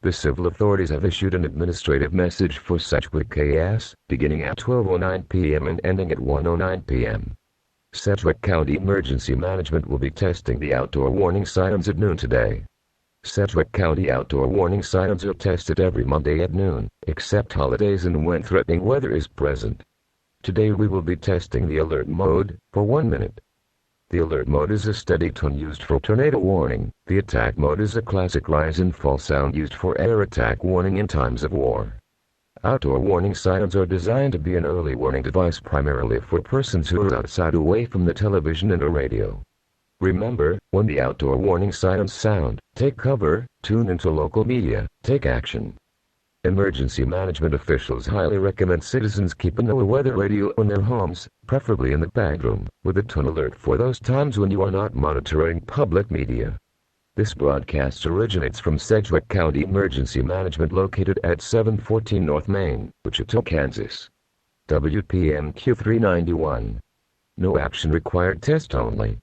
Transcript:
The civil authorities have issued an administrative message for Sedgwick KS, beginning at 12:09 p.m. and ending at 1:09 p.m. Sedgwick County Emergency Management will be testing the outdoor warning sirens at noon today. Sedgwick County outdoor warning sirens are tested every Monday at noon, except holidays and when threatening weather is present. Today we will be testing the alert mode, for 1 minute. The alert mode is a steady tone used for tornado warning. The attack mode is a classic rise and fall sound used for air attack warning in times of war. Outdoor warning sirens are designed to be an early warning device primarily for persons who are outside away from the television and a radio. Remember, when the outdoor warning sirens sound, take cover, tune into local media, take action. Emergency management officials highly recommend citizens keep a no-weather radio in their homes, preferably in the bedroom, with a tone alert for those times when you are not monitoring public media. This broadcast originates from Sedgwick County Emergency Management located at 714 North Main, Wichita, Kansas. WPMQ 391. No action required, test only.